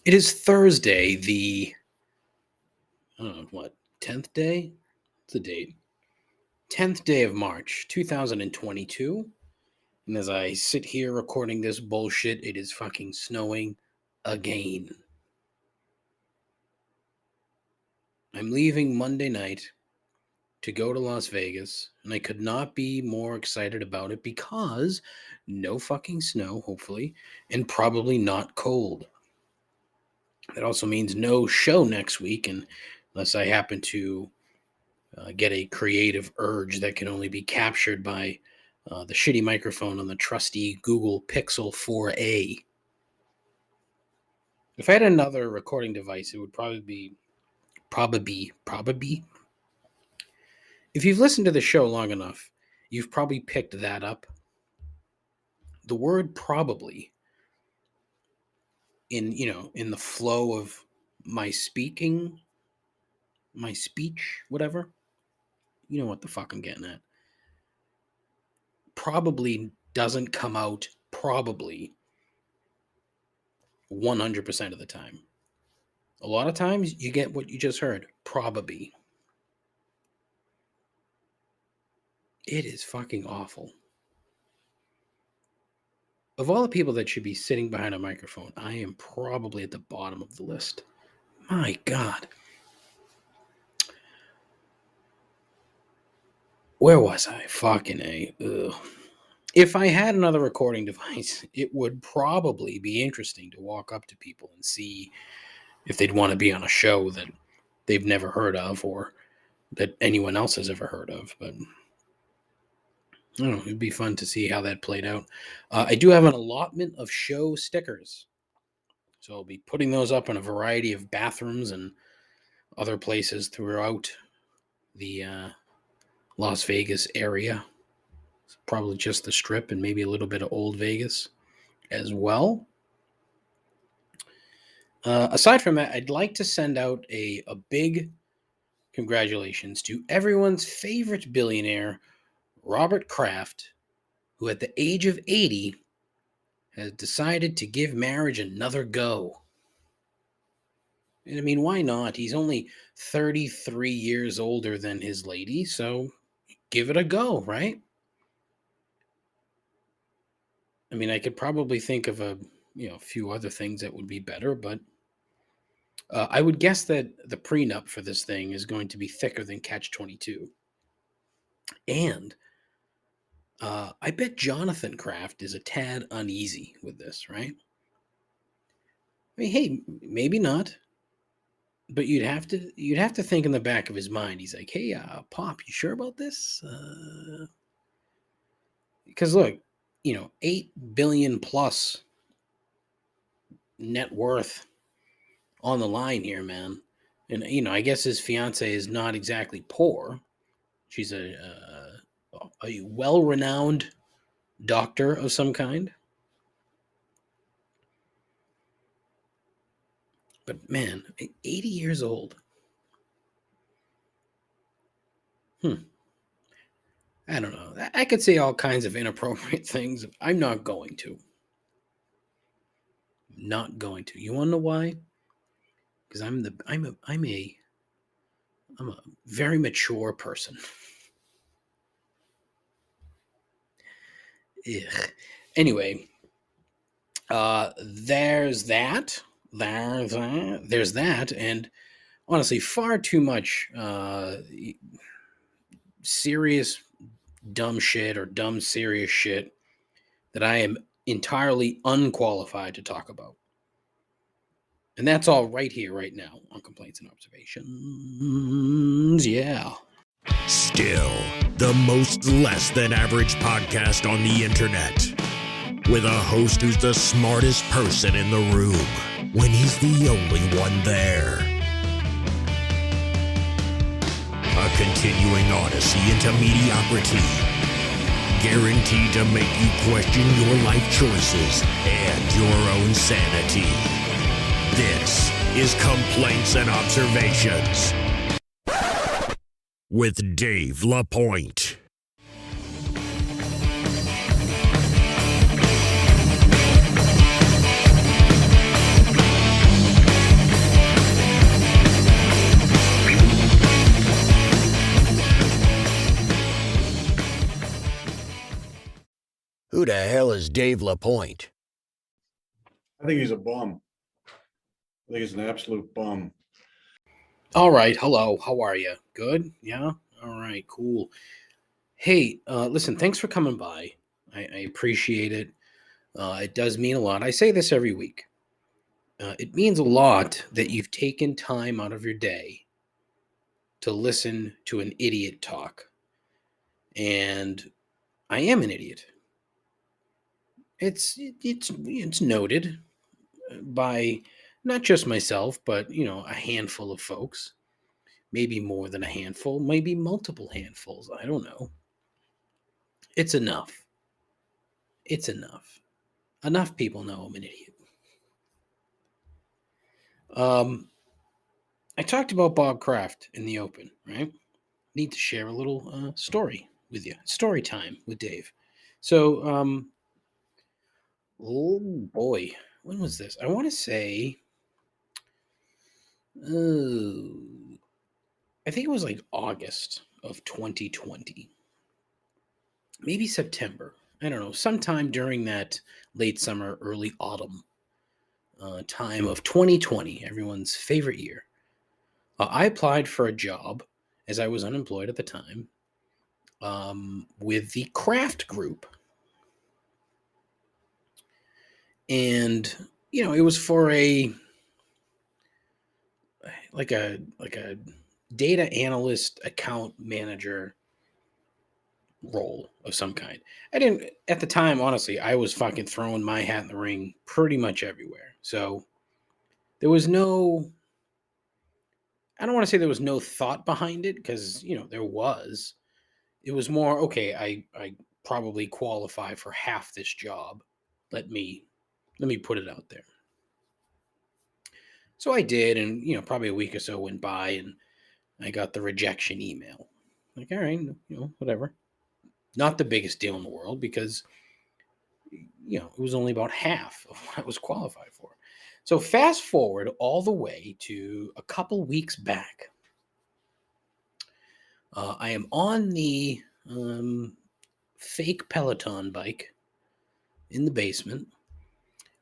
It is Thursday, the, I don't know, what, 10th day? What's the date? 10th day of March, 2022. And as I sit here recording this bullshit, it is fucking snowing again. I'm leaving Monday night to go to Las Vegas, and I could not be more excited about it because no fucking snow, hopefully, and probably not cold. That also means no show next week, and unless I happen to get a creative urge that can only be captured by the shitty microphone on the trusty Google Pixel 4a. If I had another recording device, it would probably be. If you've listened to the show long enough, you've probably picked that up. The word probably in the flow of my speech, whatever. You know what the fuck I'm getting at. Probably doesn't come out probably 100% of the time. A lot of times you get what you just heard, probably. It is fucking awful. Of all the people that should be sitting behind a microphone, I am probably at the bottom of the list. My God. Where was I? Fucking A. Ugh. If I had another recording device, it would probably be interesting to walk up to people and see if they'd want to be on a show that they've never heard of or that anyone else has ever heard of. But I don't know, it'd be fun to see how that played out. I do have an allotment of show stickers. So I'll be putting those up in a variety of bathrooms and other places throughout the Las Vegas area. Probably just the Strip and maybe a little bit of Old Vegas as well. Aside from that, I'd like to send out a big congratulations to everyone's favorite billionaire, Robert Kraft, who at the age of 80 has decided to give marriage another go. And I mean, why not? He's only 33 years older than his lady, so give it a go, right? I mean, I could probably think of a few other things that would be better, but I would guess that the prenup for this thing is going to be thicker than Catch-22. And I bet Jonathan Kraft is a tad uneasy with this, right? I mean, hey, maybe not, but you'd have to think in the back of his mind. He's like, hey, Pop, you sure about this? Because look, $8 billion plus net worth on the line here, man. And I guess his fiance is not exactly poor. She's a well-renowned doctor of some kind. But man, 80 years old. I don't know. I could say all kinds of inappropriate things. I'm not going to. Not going to. You want to know why? Because I'm a very mature person. Ugh. Anyway, there's that. There's that, and honestly, far too much serious dumb shit or dumb serious shit that I am entirely unqualified to talk about. And that's all right here, right now, on Complaints and Observations. Yeah. Still, the most less than average podcast on the internet. With a host who's the smartest person in the room when he's the only one there. A continuing odyssey into mediocrity. Guaranteed to make you question your life choices and your own sanity. This is Complaints and Observations with Dave LaPointe. Who the hell is Dave LaPointe? I think he's a bum. I think he's an absolute bum. All right. Hello. How are you? Good? Yeah? All right. Cool. Hey, listen, thanks for coming by. I appreciate it. It does mean a lot. I say this every week. It means a lot that you've taken time out of your day to listen to an idiot talk. And I am an idiot. It's noted by not just myself, but a handful of folks. Maybe more than a handful, maybe multiple handfuls. I don't know. It's enough. It's enough. Enough people know I'm an idiot. I talked about Bob Kraft in the open, right? Need to share a little story with you. Story time with Dave. So, oh boy, when was this? I want to say, I think it was like August of 2020, maybe September. I don't know, sometime during that late summer, early autumn time of 2020, everyone's favorite year. I applied for a job as I was unemployed at the time with the Kraft Group. And, it was for a data analyst, account manager role of some kind. I didn't, at the time, honestly, I was fucking throwing my hat in the ring pretty much everywhere. So there was no, I don't want to say there was no thought behind it, because, there was. It was more, okay, I probably qualify for half this job. Let me put it out there. So I did, and probably a week or so went by, and I got the rejection email. Like, all right, whatever. Not the biggest deal in the world, because it was only about half of what I was qualified for. So fast forward all the way to a couple weeks back. I am on the fake Peloton bike in the basement,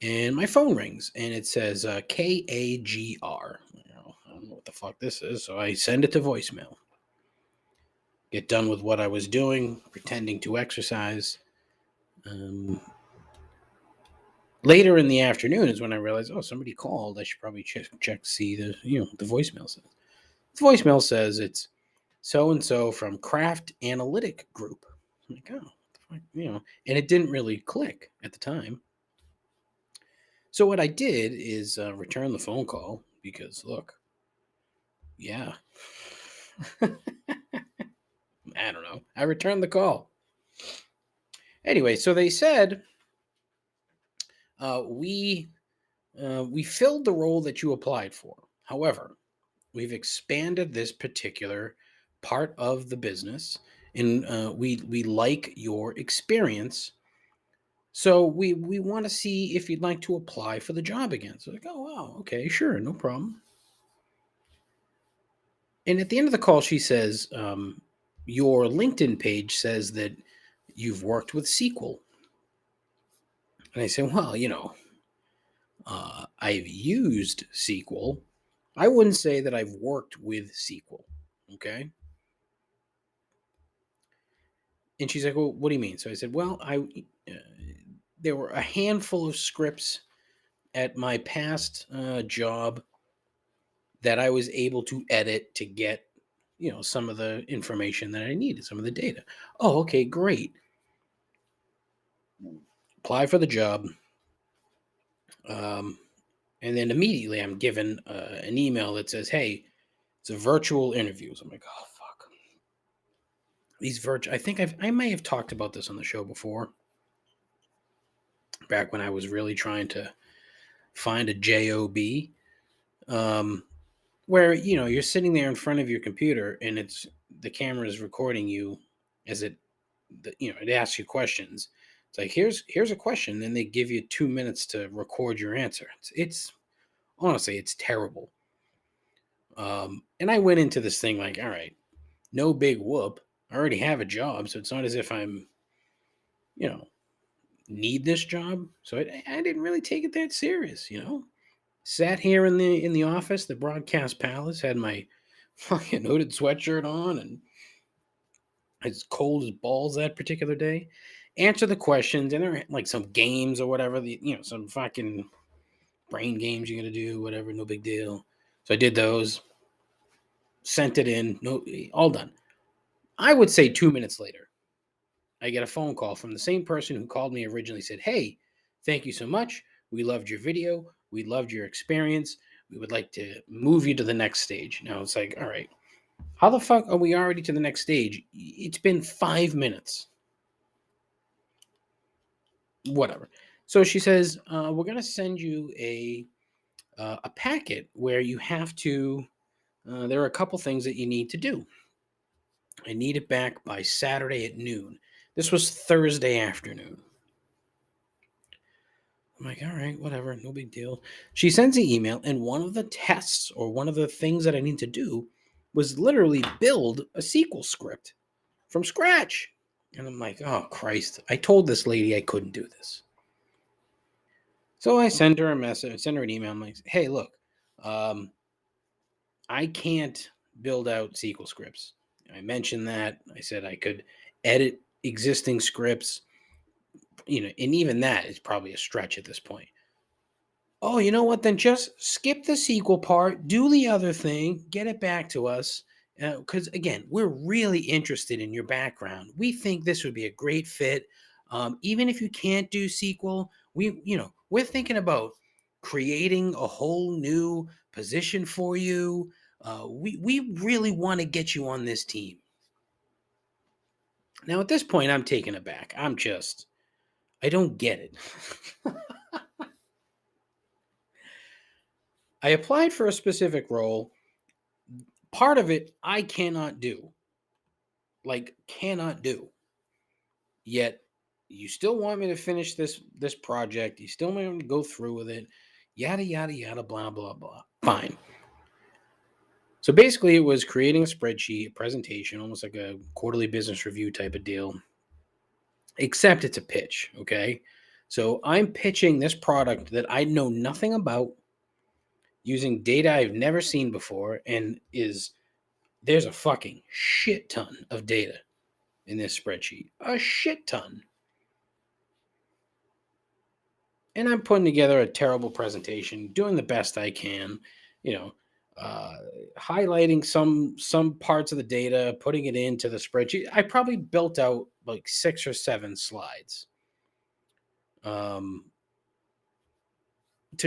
and my phone rings, and it says KAGR. I don't know what the fuck this is, so I send it to voicemail. Get done with what I was doing, pretending to exercise. Later in the afternoon is when I realized, oh, somebody called. I should probably check see the the voicemail says. The voicemail says it's so and so from Kraft Analytic Group. I'm like, oh, and it didn't really click at the time. So what I did is return the phone call, because look, yeah, I don't know. I returned the call. Anyway, so they said, we filled the role that you applied for. However, we've expanded this particular part of the business, and we like your experience. So we want to see if you'd like to apply for the job again. So like, oh wow, okay, sure, no problem. And at the end of the call, she says, your LinkedIn page says that you've worked with SQL. And I said, well, I've used SQL. I wouldn't say that I've worked with SQL. Okay. And she's like, well, what do you mean? So I said, well, there were a handful of scripts at my past job that I was able to edit to get, some of the information that I needed, some of the data. Oh, okay, great. Apply for the job. And then immediately I'm given an email that says, hey, it's a virtual interview. So I'm like, oh, fuck. These I think I may have talked about this on the show before, back when I was really trying to find a job, where you're sitting there in front of your computer, and the camera is recording you as it asks you questions. It's like, here's a question, then they give you 2 minutes to record your answer. It's honestly, it's terrible. And I went into this thing like, all right, no big whoop. I already have a job, so it's not as if I'm need this job. So I didn't really take it that serious, you know. Sat here in the office, the broadcast palace, had my fucking hooded sweatshirt on and as cold as balls that particular day. Answer the questions, and there are like some games or whatever, some fucking brain games you're gonna do, whatever, no big deal. So I did those, sent it in, no, all done. I would say 2 minutes later, I get a phone call from the same person who called me originally, said, "Hey, thank you so much. We loved your video. We loved your experience. We would like to move you to the next stage." Now it's like, all right, how the fuck are we already to the next stage? It's been 5 minutes. Whatever. So she says, we're going to send you a packet where you have to, there are a couple things that you need to do. I need it back by Saturday at noon. This was Thursday afternoon. I'm like, all right, whatever, no big deal. She sends the email, and one of the tests or one of the things that I need to do was literally build a SQL script from scratch. And I'm like, oh, Christ. I told this lady I couldn't do this. So I send her a message, send her an email. I'm like, hey, look, I can't build out SQL scripts. I mentioned that. I said I could edit existing scripts, and even that is probably a stretch at this point. Oh, you know what? Then just skip the SQL part, do the other thing, get it back to us. Because again, we're really interested in your background. We think this would be a great fit. Even if you can't do SQL, we're thinking about creating a whole new position for you. We really want to get you on this team. Now, at this point, I'm taken aback. I don't get it. I applied for a specific role. Part of it I cannot do. Cannot do. Yet you still want me to finish this project. You still want me to go through with it. Yada yada yada blah blah blah. Fine. So basically it was creating a spreadsheet, a presentation, almost like a quarterly business review type of deal. Except it's a pitch, okay? So I'm pitching this product that I know nothing about using data I've never seen before, and there's a fucking shit ton of data in this spreadsheet. A shit ton. And I'm putting together a terrible presentation, doing the best I can, highlighting some parts of the data, putting it into the spreadsheet. I probably built out like 6 or 7 slides to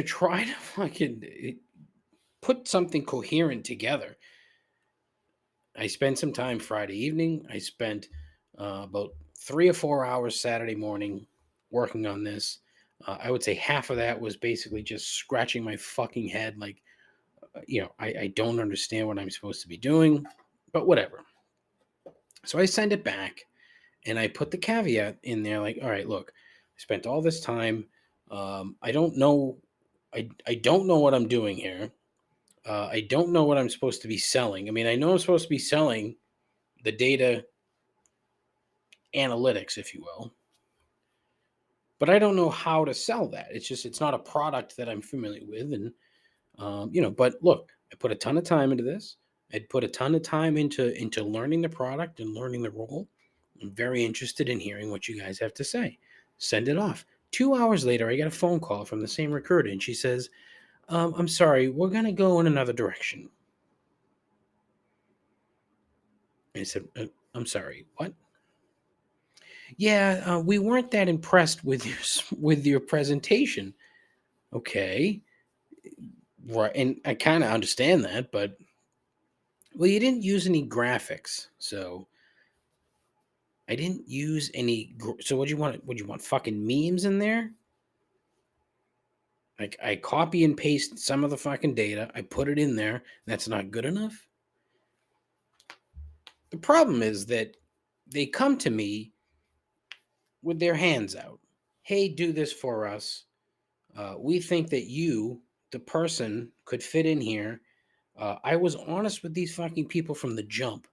try to fucking put something coherent together. I spent some time Friday evening. I spent about 3 or 4 hours Saturday morning working on this. I would say half of that was basically just scratching my fucking head. Like, I don't understand what I'm supposed to be doing, but whatever. So I send it back and I put the caveat in there like, all right, look, I spent all this time. I don't know. I don't know what I'm doing here. I don't know what I'm supposed to be selling. I mean, I know I'm supposed to be selling the data analytics, if you will, but I don't know how to sell that. It's not a product that I'm familiar with. And, but look, I put a ton of time into this. I'd put a ton of time into learning the product and learning the role. I'm very interested in hearing what you guys have to say. Send it off. 2 hours later, I get a phone call from the same recruiter, and she says, I'm sorry, we're going to go in another direction. I said, I'm sorry, what? Yeah, we weren't that impressed with your presentation. Okay, right, and I kind of understand that, but well, you didn't use any graphics, so I didn't use any. So what do you want? Would you want fucking memes in there? Like I copy and paste some of the fucking data, I put it in there. That's not good enough. The problem is that they come to me with their hands out. Hey, do this for us. We think that you, the person, could fit in here. I was honest with these fucking people from the jump,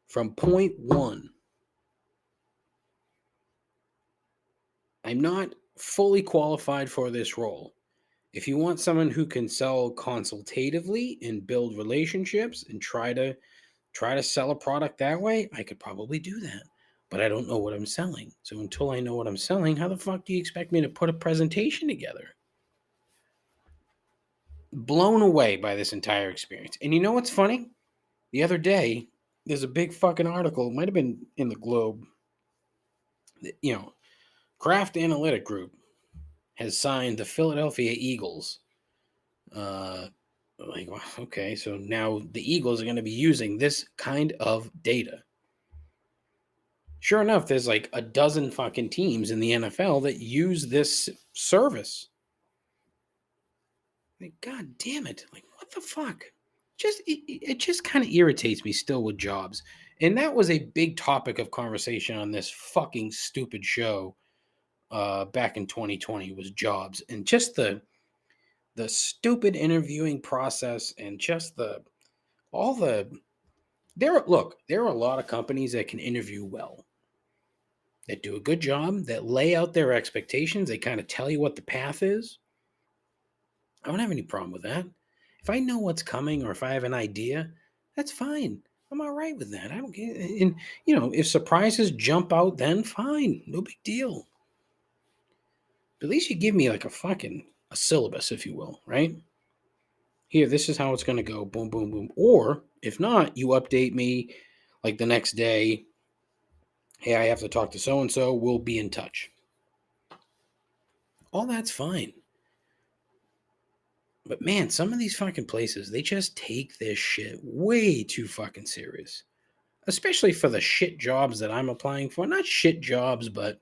from point one. I'm not fully qualified for this role. If you want someone who can sell consultatively and build relationships and try to sell a product that way, I could probably do that. But I don't know what I'm selling. So until I know what I'm selling, how the fuck do you expect me to put a presentation together? Blown away by this entire experience. And you know what's funny? The other day, there's a big fucking article, it might have been in the Globe. You know, Kraft Analytic Group has signed the Philadelphia Eagles. Like, okay, so now the Eagles are going to be using this kind of data. Sure enough, there's like a dozen fucking teams in the NFL that use this service. Like, God damn it. Like, what the fuck? It just kind of irritates me still with jobs. And that was a big topic of conversation on this fucking stupid show back in 2020 was jobs. And just the stupid interviewing process and just all the there are a lot of companies that can interview well, that do a good job, that lay out their expectations, they kind of tell you what the path is. I don't have any problem with that. If I know what's coming or if I have an idea, that's fine. I'm all right with that. I don't get. And if surprises jump out, then fine, no big deal. But at least you give me like a syllabus, if you will, right? Here, this is how it's going to go. Boom, boom, boom. Or if not, you update me like the next day. Hey, I have to talk to so and so. We'll be in touch. All that's fine. But man, some of these fucking places, they just take this shit way too fucking serious. Especially for the shit jobs that I'm applying for. Not shit jobs, but,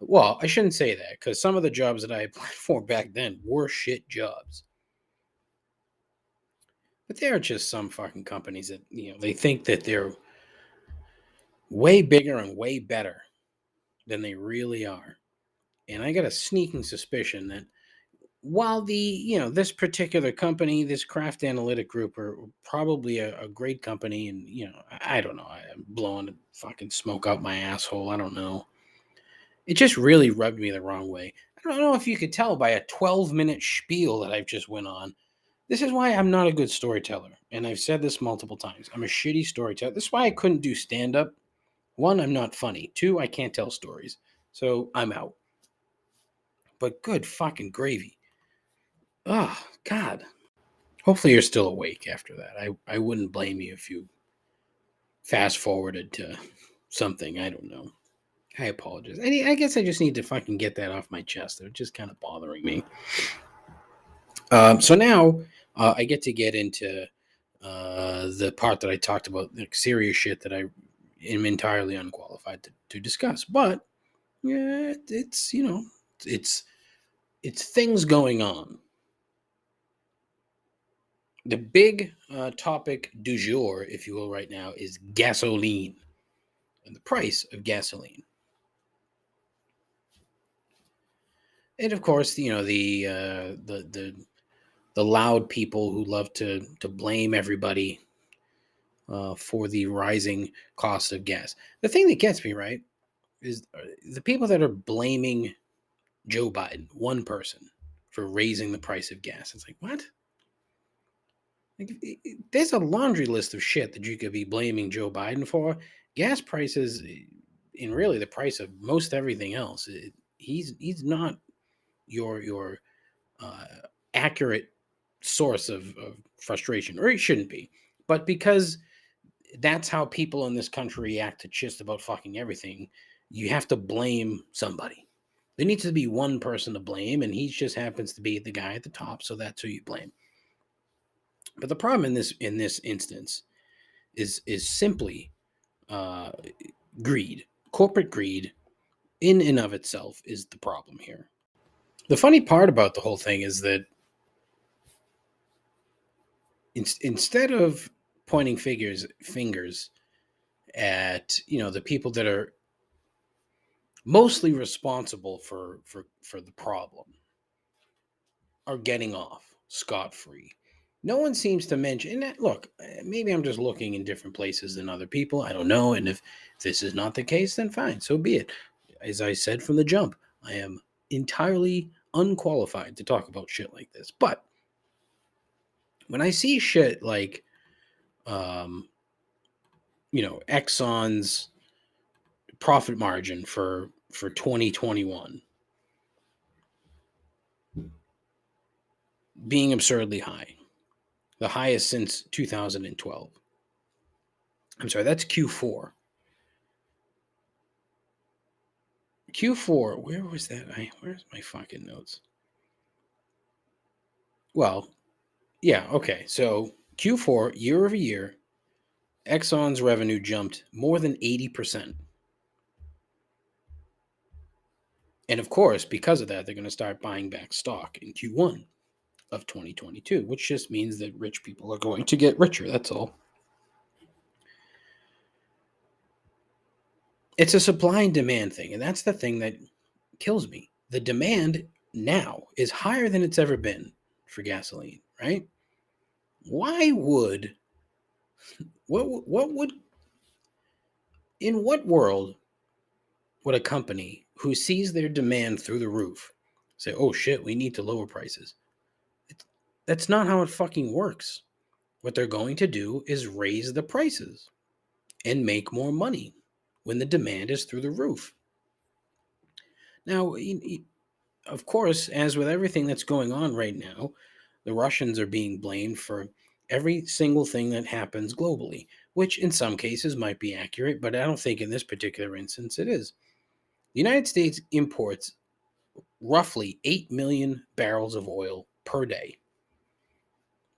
well, I shouldn't say that, because some of the jobs that I applied for back then were shit jobs. But there are just some fucking companies that, they think that they're way bigger and way better than they really are. And I got a sneaking suspicion that while this particular company, this Kraft Analytic Group, are probably a great company, and I don't know, I'm blowing fucking smoke out my asshole. I don't know. It just really rubbed me the wrong way. I don't know if you could tell by a 12-minute spiel that I've just went on. This is why I'm not a good storyteller, and I've said this multiple times. I'm a shitty storyteller. This is why I couldn't do stand-up. One, I'm not funny. Two, I can't tell stories. So I'm out. But good fucking gravy. Oh, God. Hopefully you're still awake after that. I wouldn't blame you if you fast forwarded to something. I don't know. I apologize. I guess I just need to fucking get that off my chest. They're just kind of bothering me. So now I get to get into the part that I talked about, the serious shit that I am entirely unqualified to discuss. But yeah, it's things going on. The big topic du jour, if you will, right now is gasoline and the price of gasoline. And of course, the loud people who love to blame everybody for the rising cost of gas. The thing that gets me, right, is the people that are blaming Joe Biden, one person, for raising the price of gas. It's like, what? There's a laundry list of shit that you could be blaming Joe Biden for. Gas prices, and really the price of most everything else. He's not your accurate source of frustration, or he shouldn't be. But because that's how people in this country react to just about fucking everything, you have to blame somebody. There needs to be one person to blame, and he just happens to be the guy at the top, so that's who you blame. But the problem in this instance is simply greed. Corporate greed in and of itself is the problem here. The funny part about the whole thing is that instead of pointing fingers at the people that are mostly responsible for the problem are getting off scot-free. No one seems to mention that. Look, maybe I'm just looking in different places than other people. I don't know. And if this is not the case, then fine, so be it. As I said from the jump, I am entirely unqualified to talk about shit like this. But when I see shit like, Exxon's profit margin for 2021 being absurdly high, the highest since 2012. I'm sorry, that's Q4. Q4, where was that? Where's my fucking notes? Well, yeah, okay. So Q4, year over year, Exxon's revenue jumped more than 80%. And of course, because of that, they're going to start buying back stock in Q1 of 2022, which just means that rich people are going to get richer. That's all. It's a supply and demand thing. And that's the thing that kills me. The demand now is higher than it's ever been for gasoline, right? Why would, what would, in what world would a company who sees their demand through the roof say, oh shit, we need to lower prices? That's not how it fucking works. What they're going to do is raise the prices and make more money when the demand is through the roof. Now, of course, as with everything that's going on right now, the Russians are being blamed for every single thing that happens globally, which in some cases might be accurate, but I don't think in this particular instance it is. The United States imports roughly 8 million barrels of oil per day.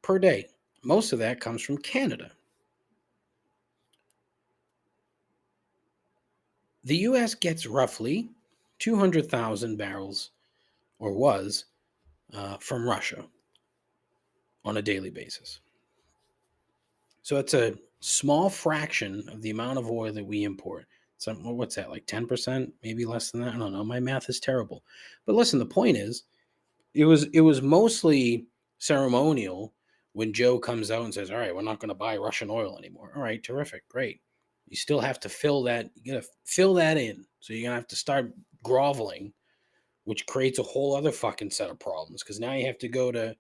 Per day. Most of that comes from Canada. The US gets roughly 200,000 barrels, or was, from Russia on a daily basis. So it's a small fraction of the amount of oil that we import. So what's that, like 10%, maybe less than that? I don't know. My math is terrible. But listen, the point is, it was mostly ceremonial when Joe comes out and says, all right, we're not going to buy Russian oil anymore. All right, terrific, great. You still have to fill that. You got to fill that in. So you're going to have to start groveling, which creates a whole other fucking set of problems because now you have to go to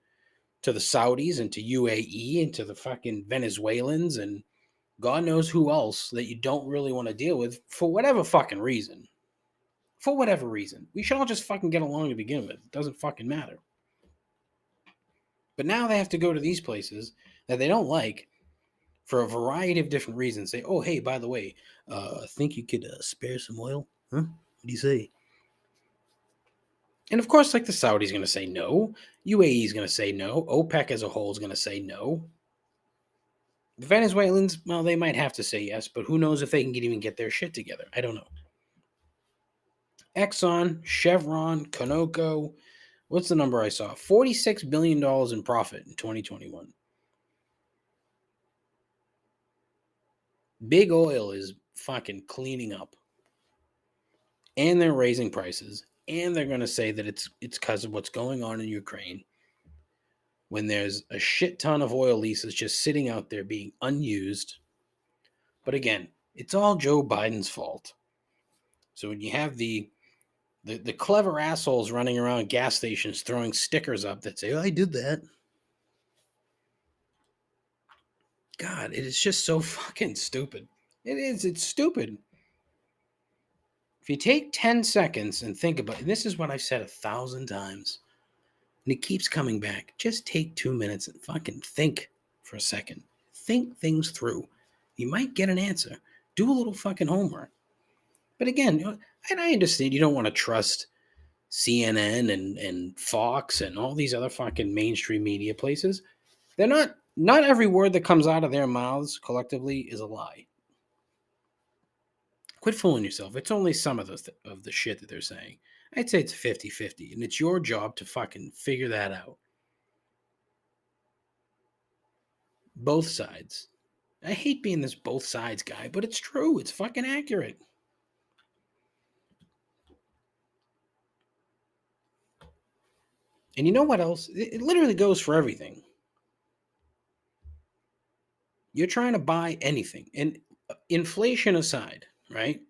the Saudis and to UAE and to the fucking Venezuelans and God knows who else that you don't really want to deal with for whatever fucking reason. For whatever reason. We should all just fucking get along to begin with. It doesn't fucking matter. But now they have to go to these places that they don't like for a variety of different reasons. Say, oh, hey, by the way, I think you could spare some oil. Huh? What do you say? And of course, like the Saudis going to say no. UAE is going to say no. OPEC as a whole is going to say no. The Venezuelans, well, they might have to say yes, but who knows if they can even get their shit together. I don't know. Exxon, Chevron, Conoco, what's the number I saw? $46 billion in profit in 2021. Big oil is fucking cleaning up. And they're raising prices. And they're going to say that it's because of what's going on in Ukraine. When there's a shit ton of oil leases just sitting out there being unused. But again, it's all Joe Biden's fault. So when you have the clever assholes running around gas stations throwing stickers up that say, oh, I did that. God, it is just so fucking stupid. It is. It's stupid. If you take 10 seconds and think about it, this is what I've said 1,000 times, and it keeps coming back. Just take 2 minutes and fucking think for a second. Think things through. You might get an answer. Do a little fucking homework. But again, and I understand you don't want to trust CNN and Fox and all these other fucking mainstream media places. They're not every word that comes out of their mouths collectively is a lie. Quit fooling yourself. It's only some of the shit that they're saying. I'd say it's 50-50, and it's your job to fucking figure that out. Both sides. I hate being this both sides guy, but it's true. It's fucking accurate. And you know what else? It literally goes for everything. You're trying to buy anything. And inflation aside, right?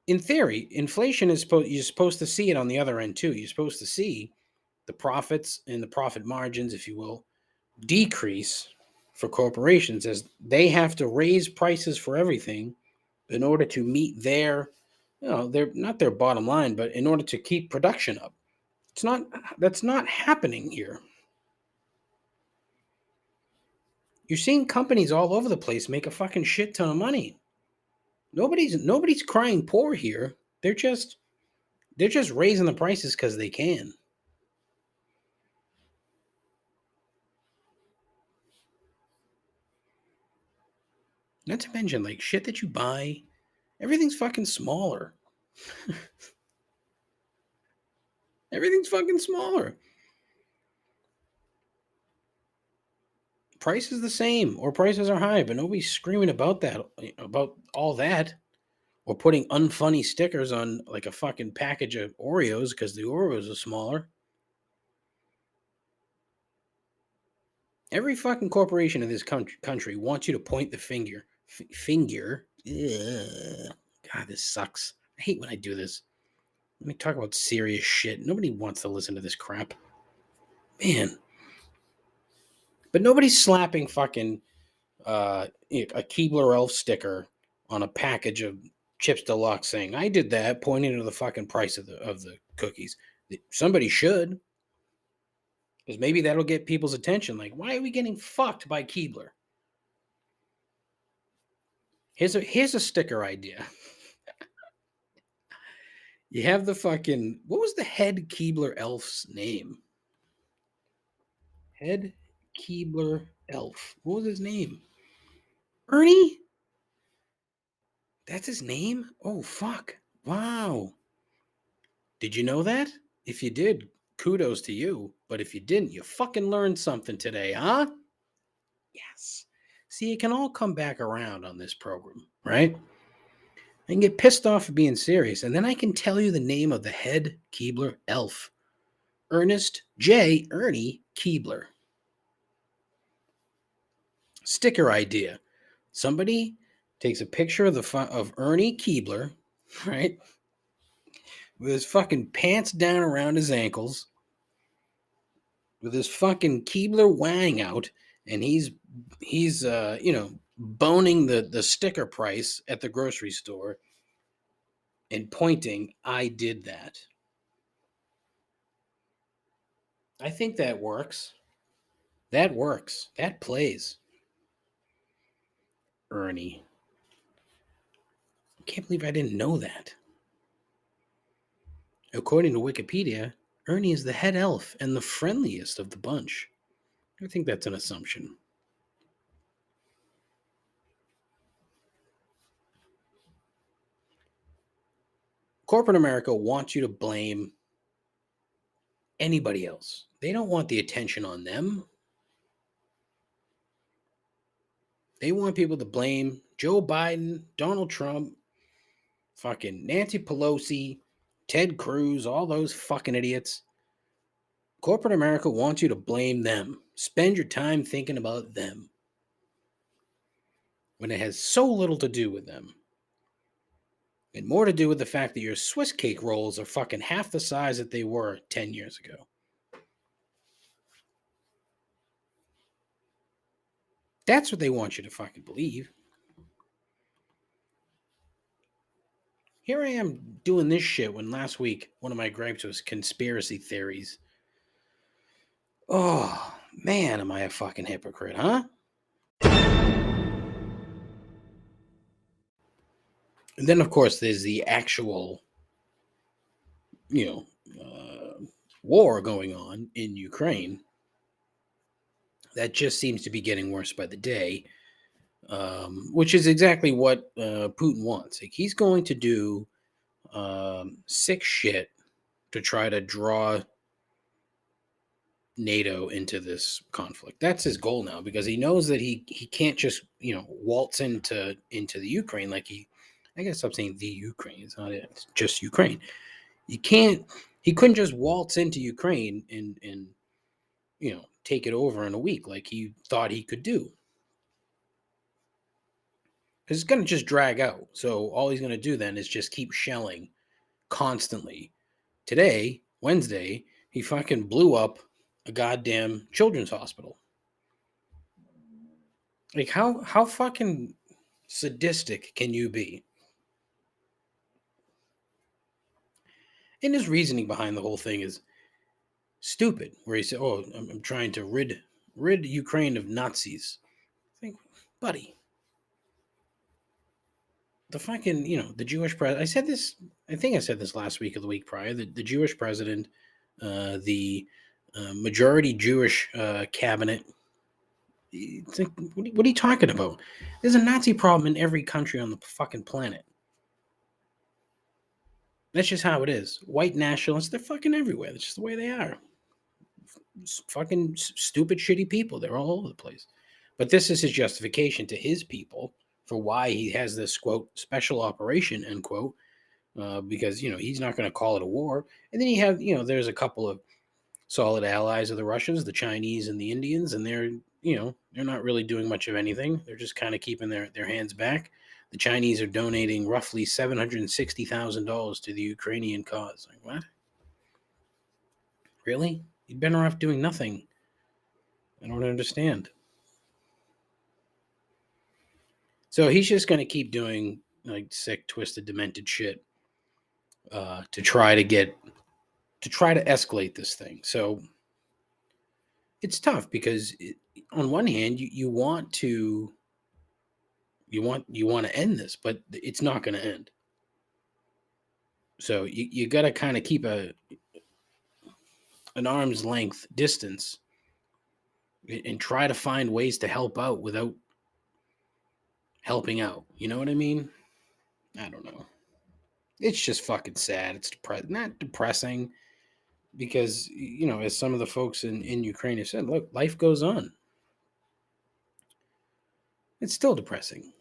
in theory, inflation is you're supposed to see it on the other end too. You're supposed to see the profits and the profit margins, if you will, decrease for corporations as they have to raise prices for everything in order to meet their, their not their bottom line, but in order to keep production up. That's not happening here. You're seeing companies all over the place make a fucking shit ton of money. Nobody's crying poor here. They're just raising the prices because they can. Not to mention, like, shit that you buy, everything's fucking smaller. Everything's fucking smaller. Price is the same, or prices are high, but nobody's screaming about all that, or putting unfunny stickers on like a fucking package of Oreos because the Oreos are smaller. Every fucking corporation in this country wants you to point the finger. Ugh. God, this sucks. I hate when I do this. Let me talk about serious shit. Nobody wants to listen to this crap. Man. But nobody's slapping fucking a Keebler Elf sticker on a package of Chips Deluxe saying, I did that, pointing to the fucking price of the cookies. Somebody should. Because maybe that'll get people's attention. Like, why are we getting fucked by Keebler? Here's a sticker idea. You have the fucking, what was the head Keebler elf's name? Head Keebler elf. What was his name? Ernie? That's his name? Oh, fuck. Wow. Did you know that? If you did, kudos to you. But if you didn't, you fucking learned something today, huh? Yes. See, it can all come back around on this program, right? I can get pissed off for being serious, and then I can tell you the name of the head Keebler elf. Ernest J. Ernie Keebler. Sticker idea. Somebody takes a picture of Ernie Keebler, right? With his fucking pants down around his ankles, with his fucking Keebler wang out, and he's boning the sticker price at the grocery store and pointing, I did that. I think that works. That works. That plays. Ernie. I can't believe I didn't know that. According to Wikipedia, Ernie is the head elf and the friendliest of the bunch. I think that's an assumption. Corporate America wants you to blame anybody else. They don't want the attention on them. They want people to blame Joe Biden, Donald Trump, fucking Nancy Pelosi, Ted Cruz, all those fucking idiots. Corporate America wants you to blame them. Spend your time thinking about them when it has so little to do with them. And more to do with the fact that your Swiss cake rolls are fucking half the size that they were 10 years ago. That's what they want you to fucking believe. Here I am doing this shit when last week one of my gripes was conspiracy theories. Oh, man, am I a fucking hypocrite, huh? And then, of course, there's the actual, war going on in Ukraine that just seems to be getting worse by the day, which is exactly what Putin wants. Like, he's going to do sick shit to try to draw NATO into this conflict. That's his goal now, because he knows that he can't just waltz into the Ukraine like I gotta stop saying the Ukraine. It's not it. It's just Ukraine. He couldn't just waltz into Ukraine and take it over in a week like he thought he could do. Because it's going to just drag out. So all he's going to do then is just keep shelling constantly. Today, Wednesday, he fucking blew up a goddamn children's hospital. Like, how fucking sadistic can you be? And his reasoning behind the whole thing is stupid. Where he said, "Oh, I'm trying to rid Ukraine of Nazis." I think, buddy, the fucking the Jewish president. I said this. I think I said this last week or the week prior. The Jewish president, the majority Jewish cabinet. It's like, what are you talking about? There's a Nazi problem in every country on the fucking planet. That's just how it is. White nationalists, they're fucking everywhere. That's just the way they are. Fucking stupid, shitty people. They're all over the place. But this is his justification to his people for why he has this, quote, special operation, end quote, because, he's not going to call it a war. And then you have, there's a couple of solid allies of the Russians, the Chinese and the Indians, and they're not really doing much of anything. They're just kind of keeping their hands back. The Chinese are donating roughly $760,000 to the Ukrainian cause. Like, what? Really? You'd better off doing nothing. I don't understand. So he's just going to keep doing like sick, twisted, demented shit to try to escalate this thing. So it's tough because on one hand, you want to end this, but it's not going to end. So you got to kind of keep an arm's length distance and try to find ways to help out without helping out. You know what I mean? I don't know. It's just fucking sad. It's not depressing because, as some of the folks in Ukraine have said, look, life goes on. It's still depressing.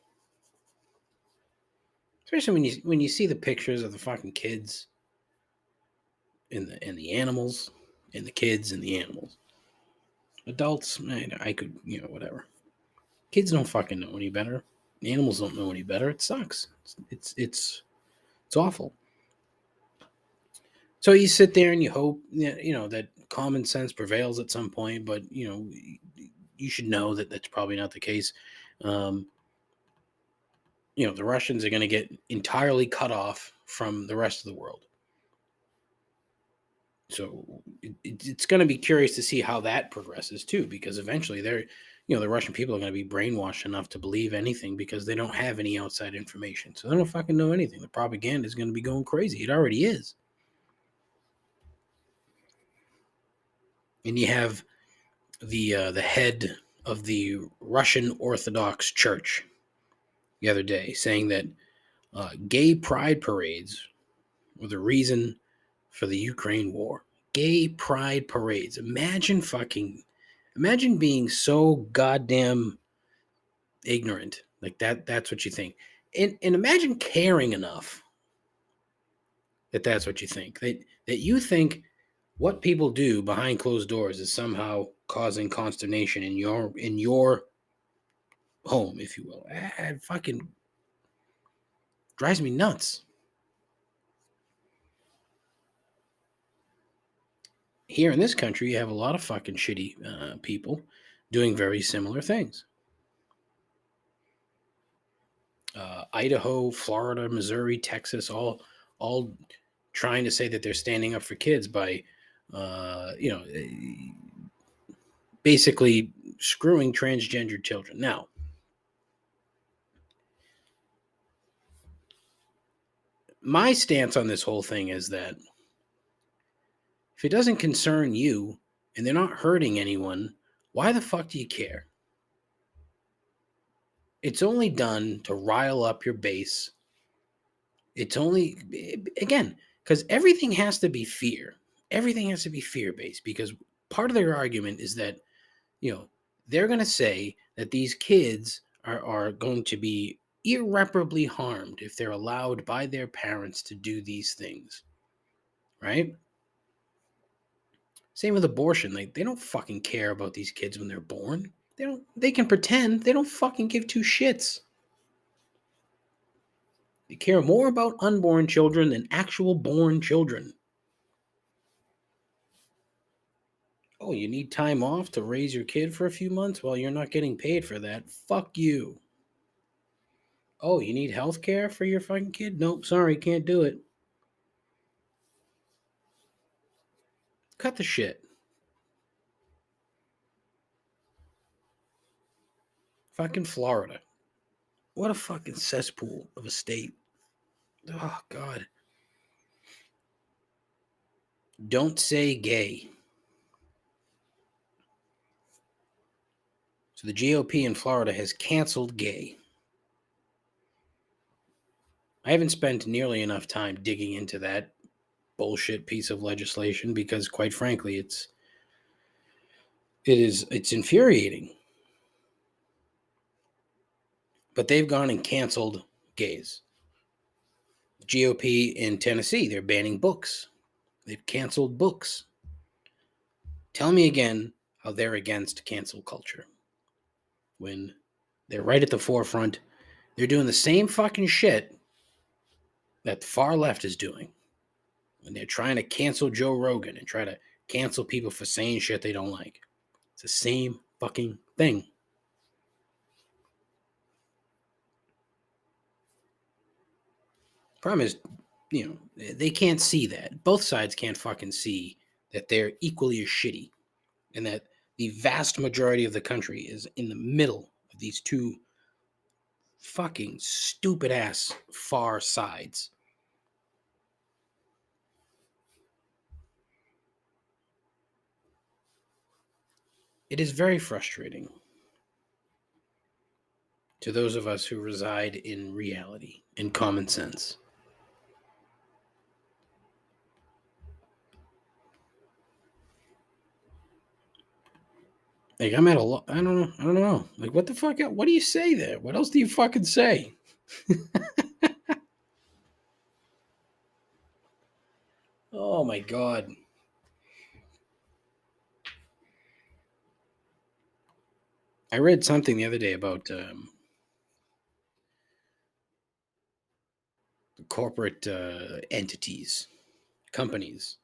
Especially when you see the pictures of the fucking kids and the animals and the kids and the animals. Adults, I could, whatever. Kids don't fucking know any better. The animals don't know any better. It sucks. It's awful. So you sit there and you hope, that common sense prevails at some point, but, you should know that that's probably not the case. The Russians are going to get entirely cut off from the rest of the world. So it's going to be curious to see how that progresses too, because eventually the Russian people are going to be brainwashed enough to believe anything because they don't have any outside information. So they don't fucking know anything. The propaganda is going to be going crazy. It already is. And you have the head of the Russian Orthodox Church the other day saying that gay pride parades were the reason for the Ukraine war. Gay pride parades. Imagine being so goddamn ignorant. Like that's what you think. And imagine caring enough that that's what you think. That you think what people do behind closed doors is somehow causing consternation in your home, if you will. It fucking drives me nuts. Here in this country, you have a lot of fucking shitty people doing very similar things. Idaho, Florida, Missouri, Texas, all trying to say that they're standing up for kids by, basically screwing transgender children. Now, my stance on this whole thing is that if it doesn't concern you and they're not hurting anyone, why the fuck do you care? It's only done to rile up your base. It's only, again, because everything has to be fear. Everything has to be fear-based because part of their argument is that, they're going to say that these kids are going to be irreparably harmed if they're allowed by their parents to do these things. Right? Same with abortion. They don't fucking care about these kids when they're born. They can pretend. They don't fucking give two shits. They care more about unborn children than actual born children. Oh, you need time off to raise your kid for a few months? Well, you're not getting paid for that. Fuck you. Oh, you need health care for your fucking kid? Nope, sorry, can't do it. Cut the shit. Fucking Florida. What a fucking cesspool of a state. Oh, God. Don't say gay. So the GOP in Florida has canceled gay. I haven't spent nearly enough time digging into that bullshit piece of legislation because, quite frankly, it's infuriating. But they've gone and canceled gays. The GOP in Tennessee, they're banning books. They've canceled books. Tell me again how they're against cancel culture when they're right at the forefront. They're doing the same fucking shit that the far left is doing when they're trying to cancel Joe Rogan and try to cancel people for saying shit they don't like. It's the same fucking thing. Problem is, they can't see that. Both sides can't fucking see that they're equally as shitty and that the vast majority of the country is in the middle of these two fucking stupid ass far sides. It is very frustrating to those of us who reside in reality and common sense. Like, I'm at a I don't know. Like, what the fuck? What do you say there? What else do you fucking say? Oh my God. I read something the other day about corporate entities, companies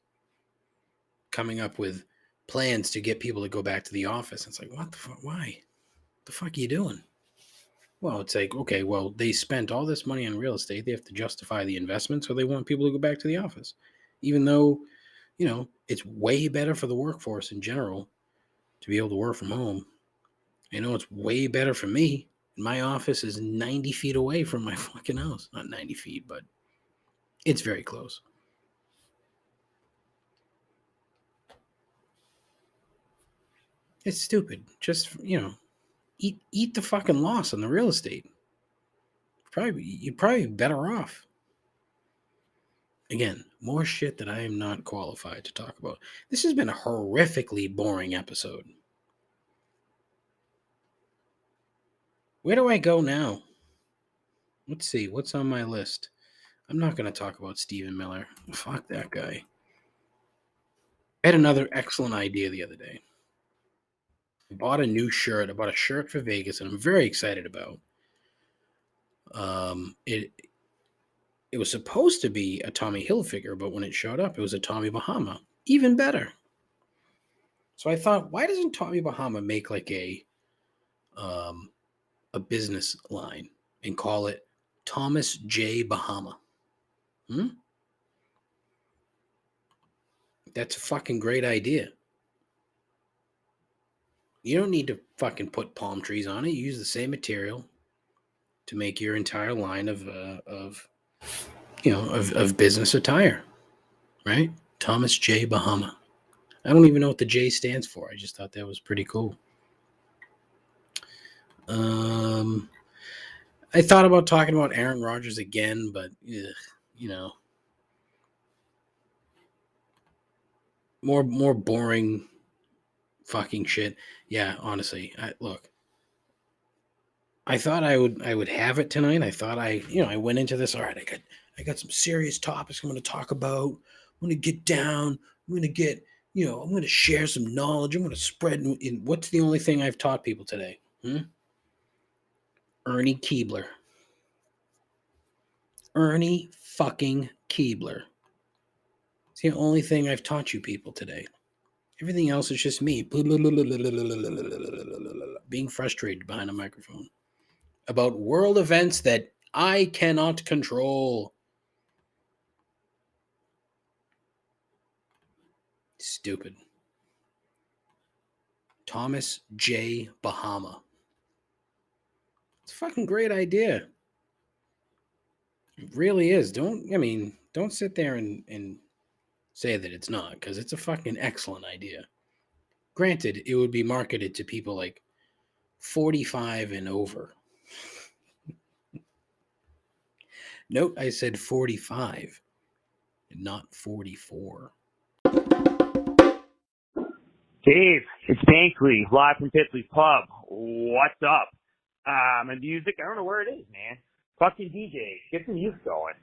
coming up with plans to get people to go back to the office. It's like, what the fuck? Why? What the fuck are you doing? Well, it's like, okay, well, they spent all this money on real estate. They have to justify the investment, so they want people to go back to the office. Even though, it's way better for the workforce in general to be able to work from home. I know it's way better for me. My office is 90 feet away from my fucking house. Not 90 feet, but it's very close. It's stupid. Just, eat the fucking loss on the real estate. You'd probably be better off. Again, more shit that I am not qualified to talk about. This has been a horrifically boring episode. Where do I go now? Let's see. What's on my list? I'm not going to talk about Stephen Miller. Fuck that guy. I had another excellent idea the other day. I bought a new shirt. I bought a shirt for Vegas, and I'm very excited about. It was supposed to be a Tommy Hilfiger, but when it showed up, it was a Tommy Bahama. Even better. So I thought, why doesn't Tommy Bahama make like a business line and call it Thomas J. Bahama? That's a fucking great idea. You don't need to fucking put palm trees on it. You use the same material to make your entire line of business attire, right? Thomas J. Bahama. I don't even know what the J stands for. I just thought that was pretty cool. I thought about talking about Aaron Rodgers again, but more boring fucking shit. Yeah, honestly, I thought I would have it tonight. I thought I went into this. All right, I got some serious topics I'm going to talk about. I'm going to get down. I'm going to get, I'm going to share some knowledge. I'm going to spread. What's the only thing I've taught people today? Ernie Keebler. Ernie fucking Keebler. It's the only thing I've taught you people today. Everything else is just me being frustrated behind a microphone about world events that I cannot control. Stupid. Thomas J. Bahama. It's a fucking great idea. It really is. Don't sit there and say that it's not, because it's a fucking excellent idea. Granted, it would be marketed to people like 45 and over. Note I said 45 and not 44. Dave, it's Bankley, live from Pitsley's Pub. What's up? My music, I don't know where it is, man. Fucking DJ, get some music going.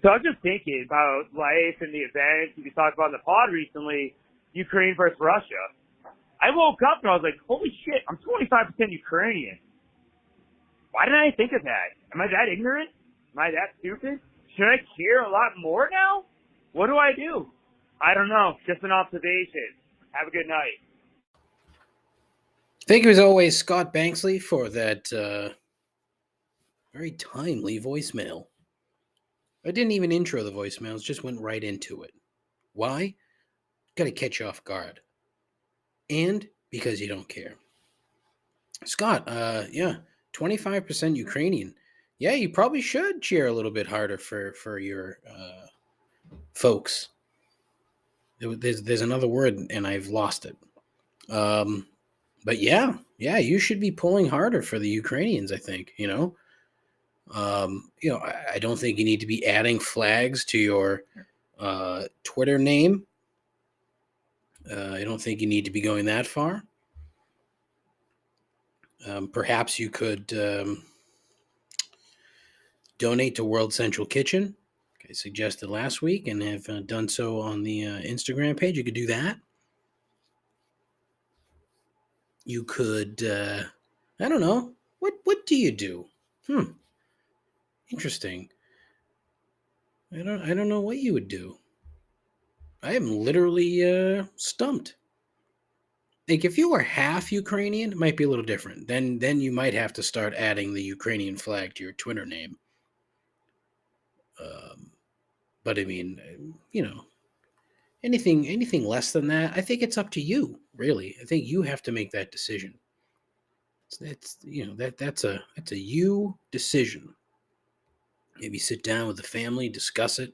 So I was just thinking about life and the events you talked about in the pod recently, Ukraine versus Russia. I woke up and I was like, holy shit, I'm 25% Ukrainian. Why didn't I think of that? Am I that ignorant? Am I that stupid? Should I care a lot more now? What do I do? I don't know. Just an observation. Have a good night. Thank you as always, Scott Banksley, for that very timely voicemail. I didn't even intro the voicemails, just went right into it. Why? Got to catch you off guard. And because you don't care. Scott, 25% Ukrainian. Yeah, you probably should cheer a little bit harder for your folks. There's another word, and I've lost it. But yeah, you should be pulling harder for the Ukrainians, I think, I don't think you need to be adding flags to your Twitter name. I don't think you need to be going that far. Perhaps you could donate to World Central Kitchen. I suggested last week and have done so on the Instagram page. You could do that. You could, I don't know. What do you do? Interesting. I don't know what you would do. I am literally stumped. Like, if you were half Ukrainian, it might be a little different. Then you might have to start adding the Ukrainian flag to your Twitter name. But I mean, anything less than that, I think it's up to you. Really, I think you have to make that decision. That's a you decision. Maybe sit down with the family, discuss it.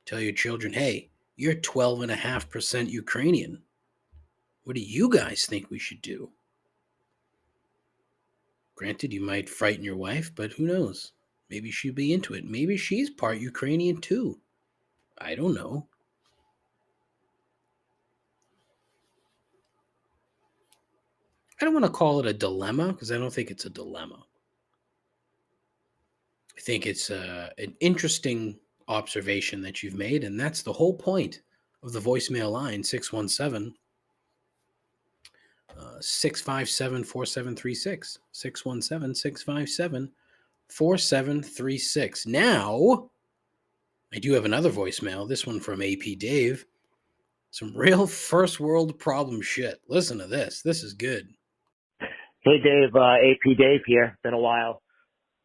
Tell your children, hey, you're 12.5% Ukrainian. What do you guys think we should do? Granted, you might frighten your wife, but who knows? Maybe she'd be into it. Maybe she's part Ukrainian too. I don't know. I don't want to call it a dilemma because I don't think it's a dilemma. I think it's an interesting observation that you've made, and that's the whole point of the voicemail line 617 657 4736. 617 657 4736. Now, I do have another voicemail, this one from AP Dave. Some real first world problem shit. Listen to this. This is good. Hey Dave, AP Dave here. Been a while.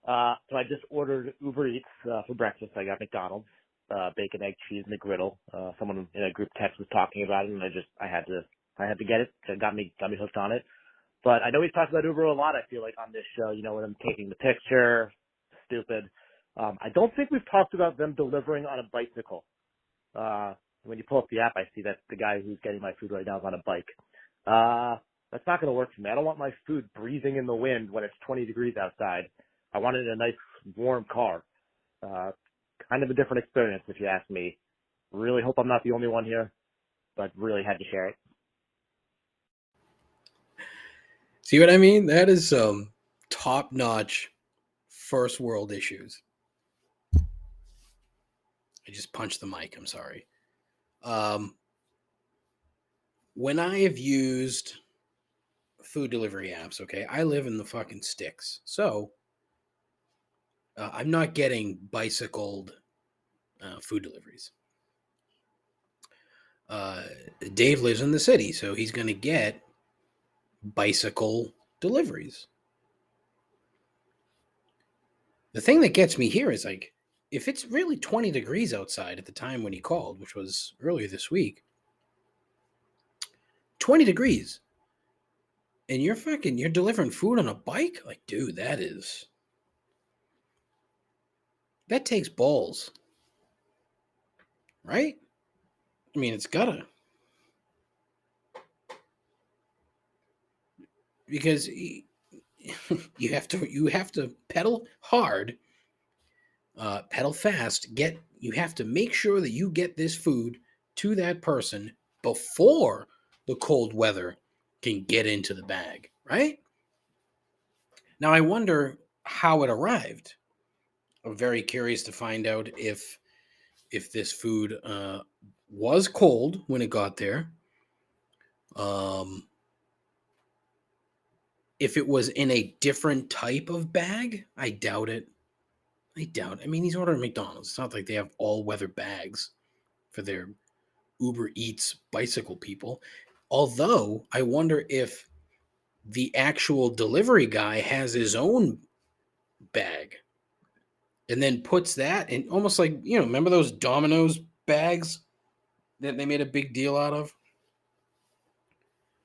So I just ordered Uber Eats for breakfast. I got McDonald's, bacon, egg, cheese, McGriddle. Someone in a group text was talking about it, and I had to get it. So it got me hooked on it. But I know we've talked about Uber a lot, I feel like, on this show, when I'm taking the picture, stupid. I don't think we've talked about them delivering on a bicycle. When you pull up the app, I see that the guy who's getting my food right now is on a bike. That's not going to work for me. I don't want my food breathing in the wind when it's 20 degrees outside. I want it in a nice, warm car. Kind of a different experience, if you ask me. Really hope I'm not the only one here, but really had to share it. See what I mean? That is some top-notch first world issues. I just punched the mic. I'm sorry. When I have used food delivery apps, okay, I live in the fucking sticks. So I'm not getting bicycled food deliveries. Dave lives in the city, so he's going to get bicycle deliveries. The thing that gets me here is like, if it's really 20 degrees outside at the time when he called, which was earlier this week, 20 degrees, and you're delivering food on a bike? Like, dude, that takes balls, right? I mean, it's gotta, because you have to pedal hard, pedal fast. You have to make sure that you get this food to that person before the cold weather can get into the bag, right? Now I wonder how it arrived. I'm very curious to find out if this food was cold when it got there. If it was in a different type of bag, I doubt it. I mean, he's ordering McDonald's. It's not like they have all weather bags for their Uber Eats bicycle people. Although I wonder if the actual delivery guy has his own bag and then puts that in, almost like, remember those Domino's bags that they made a big deal out of?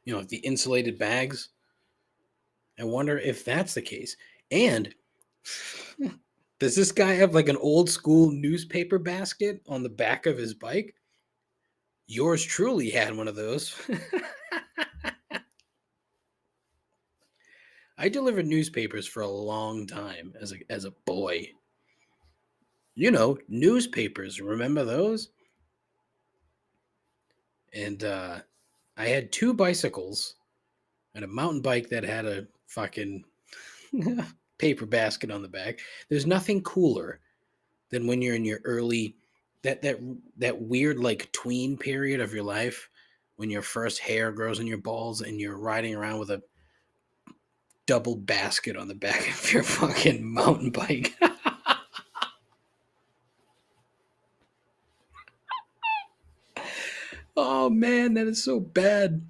The insulated bags. I wonder if that's the case. And does this guy have like an old school newspaper basket on the back of his bike? Yours truly had one of those. I delivered newspapers for a long time as a boy. Newspapers. Remember those? And I had 2 bicycles and a mountain bike that had a fucking paper basket on the back. There's nothing cooler than when you're in your early that weird like tween period of your life when your first hair grows in your balls and you're riding around with a double basket on the back of your fucking mountain bike. Oh man, that is so bad.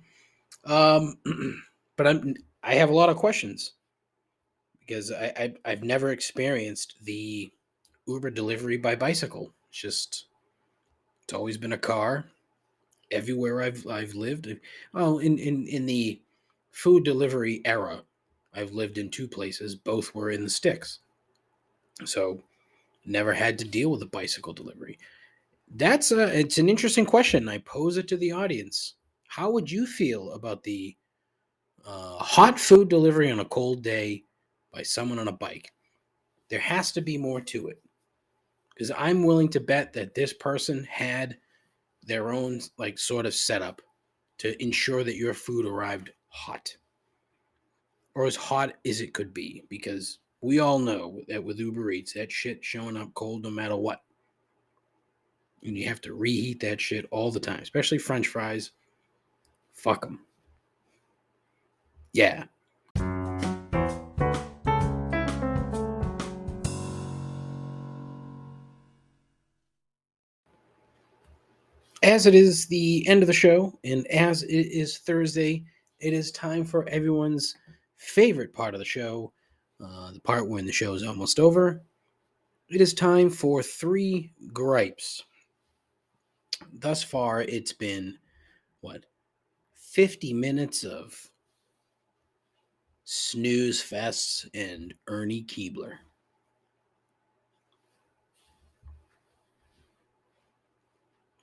But I have a lot of questions because I've never experienced the Uber delivery by bicycle. It's always been a car everywhere I've lived. Well, in the food delivery era, I've lived in 2 places. Both were in the sticks, so never had to deal with a bicycle delivery. It's an interesting question. I pose it to the audience. How would you feel about the hot food delivery on a cold day by someone on a bike? There has to be more to it, because I'm willing to bet that this person had their own like sort of setup to ensure that your food arrived hot, or as hot as it could be, because we all know that with Uber Eats, that shit showing up cold no matter what. And you have to reheat that shit all the time, especially French fries. Fuck them. Yeah. As it is the end of the show, and as it is Thursday, it is time for everyone's favorite part of the show, the part when the show is almost over. It is time for 3 gripes. Thus far, it's been, 50 minutes of snooze fests and Ernie Keebler.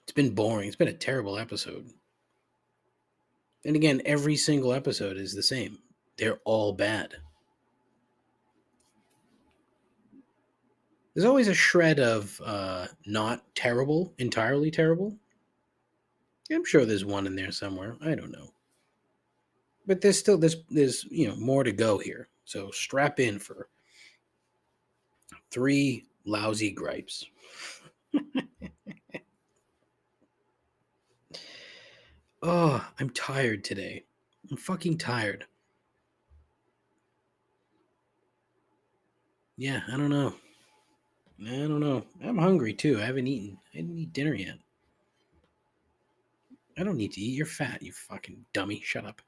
It's been boring. It's been a terrible episode. And again, every single episode is the same. They're all bad. There's always a shred of not terrible, entirely terrible. I'm sure there's one in there somewhere. I don't know. But there's still there's more to go here. So strap in for 3 lousy gripes. Oh, I'm tired today. I'm fucking tired. Yeah, I don't know. I don't know. I'm hungry too. I haven't eaten. I didn't eat dinner yet. I don't need to eat. You're fat, you fucking dummy. Shut up.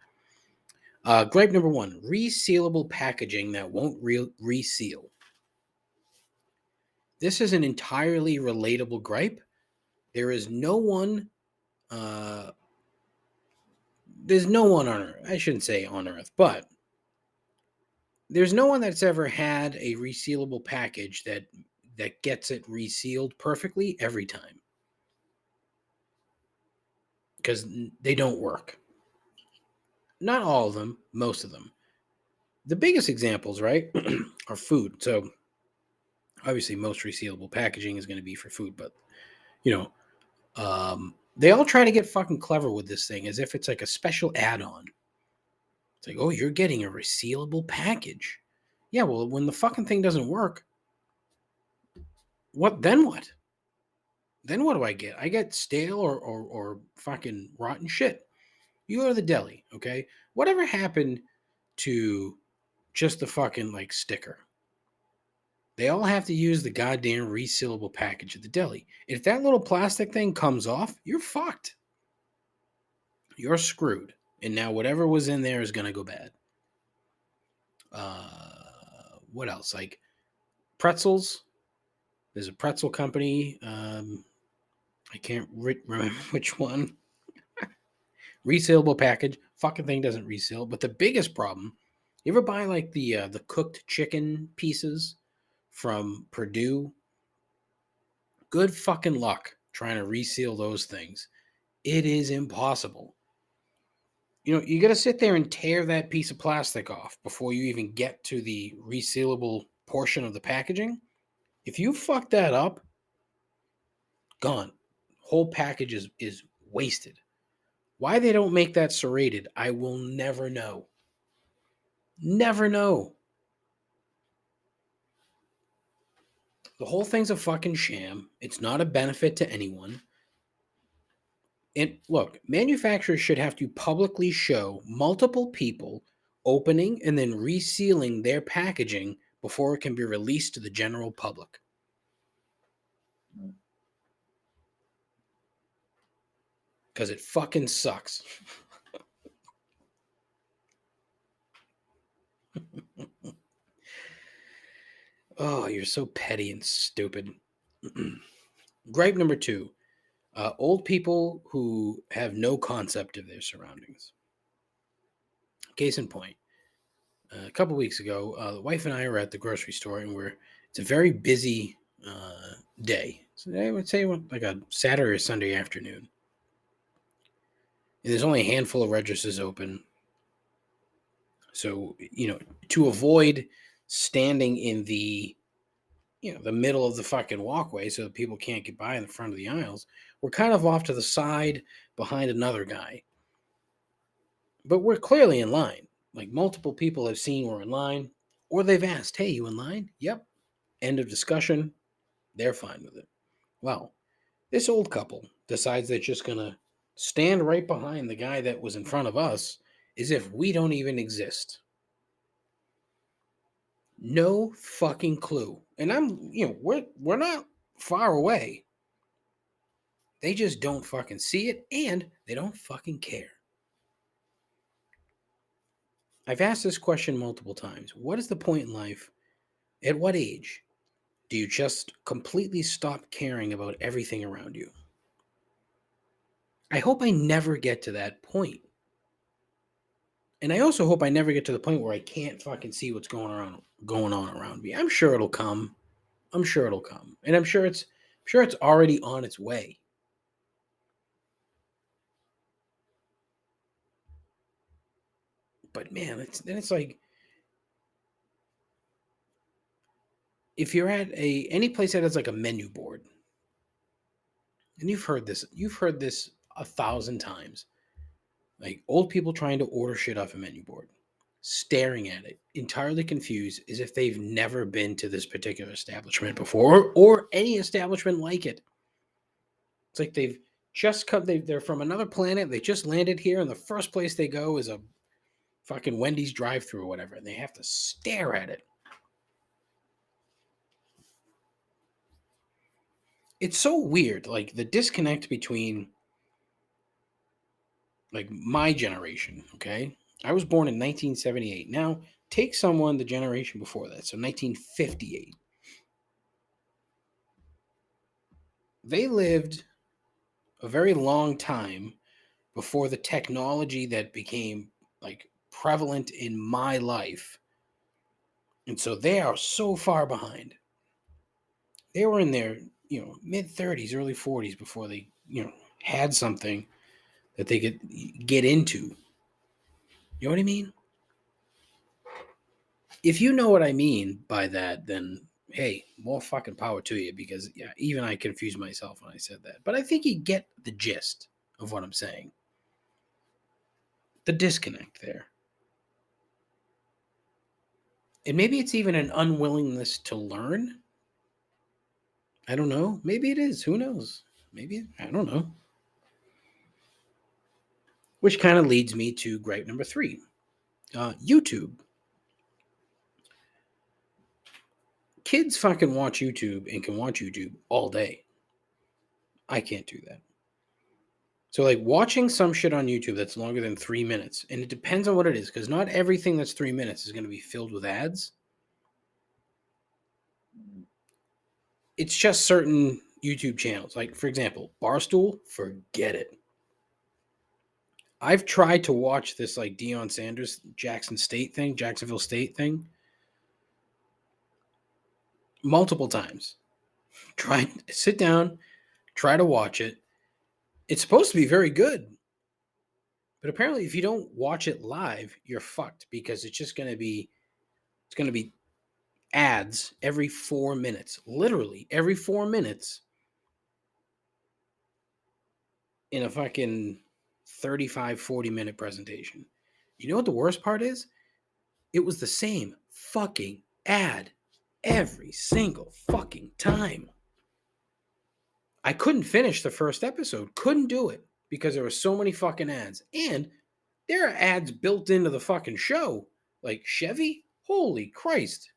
Gripe number 1: resealable packaging that won't reseal. This is an entirely relatable gripe. There is no one. There's no one on Earth. I shouldn't say on Earth, but there's no one that's ever had a resealable package that gets it resealed perfectly every time, because they don't work. Not all of them, most of them. The biggest examples, right, are food. So obviously most resealable packaging is going to be for food, but you know, they all try to get fucking clever with this thing as if it's like a special add-on. It's like, oh, you're getting a resealable package. Yeah, well, when the fucking thing doesn't work, what then? What? Then what do I get? I get stale or fucking rotten shit. You go to the deli, okay? Whatever happened to just the fucking like sticker? They all have to use the goddamn resealable package at the deli. If that little plastic thing comes off, you're fucked. You're screwed. And now whatever was in there is going to go bad. What else? Like pretzels. There's a pretzel company. I can't remember which one. Resealable package. Fucking thing doesn't reseal. But the biggest problem, you ever buy like the cooked chicken pieces from Purdue? Good fucking luck trying to reseal those things. It is impossible. You know, you got to sit there and tear that piece of plastic off before you even get to the resealable portion of the packaging. If you fuck that up, gone. Whole package is wasted. Why they don't make that serrated, I will never know. Never know. The whole thing's a fucking sham. It's not a benefit to anyone. And look, manufacturers should have to publicly show multiple people opening and then resealing their packaging before it can be released to the general public. Because it fucking sucks. Oh, you're so petty and stupid. Gripe number 2. Old people who have no concept of their surroundings. Case in point, a couple weeks ago, the wife and I were at the grocery store, and it's a very busy day. So I would say like a Saturday or Sunday afternoon. And there's only a handful of registers open. So, you know, to avoid standing in the middle of the fucking walkway so that people can't get by in the front of the aisles, we're kind of off to the side behind another guy. But we're clearly in line. Like multiple people have seen we're in line, or they've asked, hey, you in line? Yep. End of discussion. They're fine with it. Well, this old couple decides they're just going to stand right behind the guy that was in front of us as if we don't even exist. No fucking clue. And we're not far away. They just don't fucking see it, and they don't fucking care. I've asked this question multiple times. What is the point in life? At what age do you just completely stop caring about everything around you? I hope I never get to that point. And I also hope I never get to the point where I can't fucking see what's going on around me. I'm sure it'll come. And I'm sure it's already on its way. But man, it's like, if you're at any place that has like a menu board, and you've heard this 1,000 times, like old people trying to order shit off a menu board, staring at it, entirely confused, as if they've never been to this particular establishment before, or any establishment like it. It's like they've just come, they're from another planet, they just landed here, and the first place they go is a fucking Wendy's drive-thru or whatever, and they have to stare at it. it's so weird, like the disconnect between like my generation, okay? I was born in 1978. Now, take someone the generation before that, so 1958. They lived a very long time before the technology that became like prevalent in my life. And so they are so far behind. They were in their, mid 30s, early 40s before they, had something that they could get into. You know what I mean? If you know what I mean by that, then hey, more fucking power to you, because yeah, even I confused myself when I said that. But I think you get the gist of what I'm saying. The disconnect there. And maybe it's even an unwillingness to learn. I don't know. Maybe it is. Who knows? Maybe, I don't know. Which kind of leads me to gripe number 3. YouTube. Kids fucking watch YouTube and can watch YouTube all day. I can't do that. So, like, watching some shit on YouTube that's longer than 3 minutes, and it depends on what it is, because not everything that's 3 minutes is going to be filled with ads. It's just certain YouTube channels. Like, for example, Barstool, forget it. I've tried to watch this, like, Deion Sanders, Jacksonville State thing, multiple times. Sit down, try to watch it. It's supposed to be very good. But apparently, if you don't watch it live, you're fucked, because it's going to be ads every 4 minutes, literally every 4 minutes in a fucking 35-40 minute presentation. You know what the worst part is? It was the same fucking ad every single fucking time. I couldn't finish the first episode. Couldn't do it because there were so many fucking ads. And there are ads built into the fucking show. Like Chevy? Holy Christ.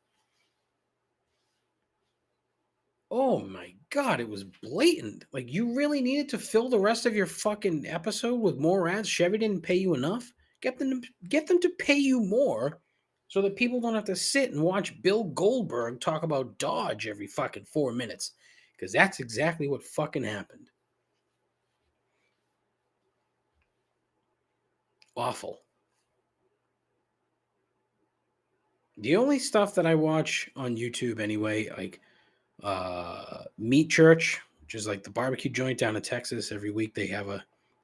Oh my God, it was blatant. Like, you really needed to fill the rest of your fucking episode with more ads? Chevy didn't pay you enough? Get them to pay you more so that people don't have to sit and watch Bill Goldberg talk about Dodge every fucking 4 minutes. Because that's exactly what fucking happened. Awful. The only stuff that I watch on YouTube anyway, like Meat Church, which is like the barbecue joint down in Texas. Every week they have a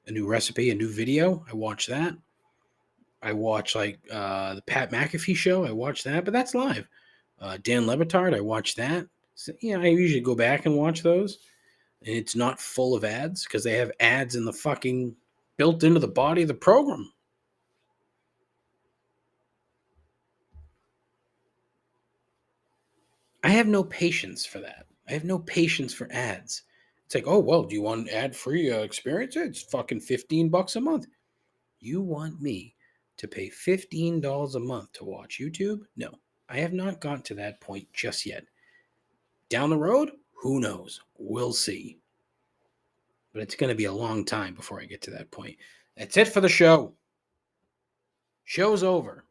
new recipe, a new video. I watch that. I watch like the Pat McAfee show. I watch that, but that's live. Dan Le Batard, I watch that. So, I usually go back and watch those. And it's not full of ads because they have ads in the fucking built into the body of the program. I have no patience for that. I have no patience for ads. It's like, oh, well, do you want an ad-free experience? It's fucking $15 a month. You want me to pay $15 a month to watch YouTube? No, I have not gotten to that point just yet. Down the road, who knows? We'll see. But it's going to be a long time before I get to that point. That's it for the show. Show's over.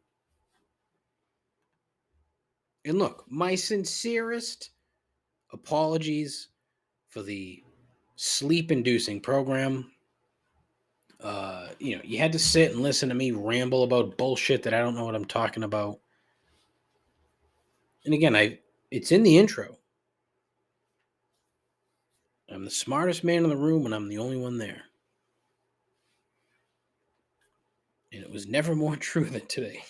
And look, my sincerest apologies for the sleep-inducing program. You had to sit and listen to me ramble about bullshit that I don't know what I'm talking about. And again, it's in the intro. I'm the smartest man in the room and I'm the only one there. And it was never more true than today.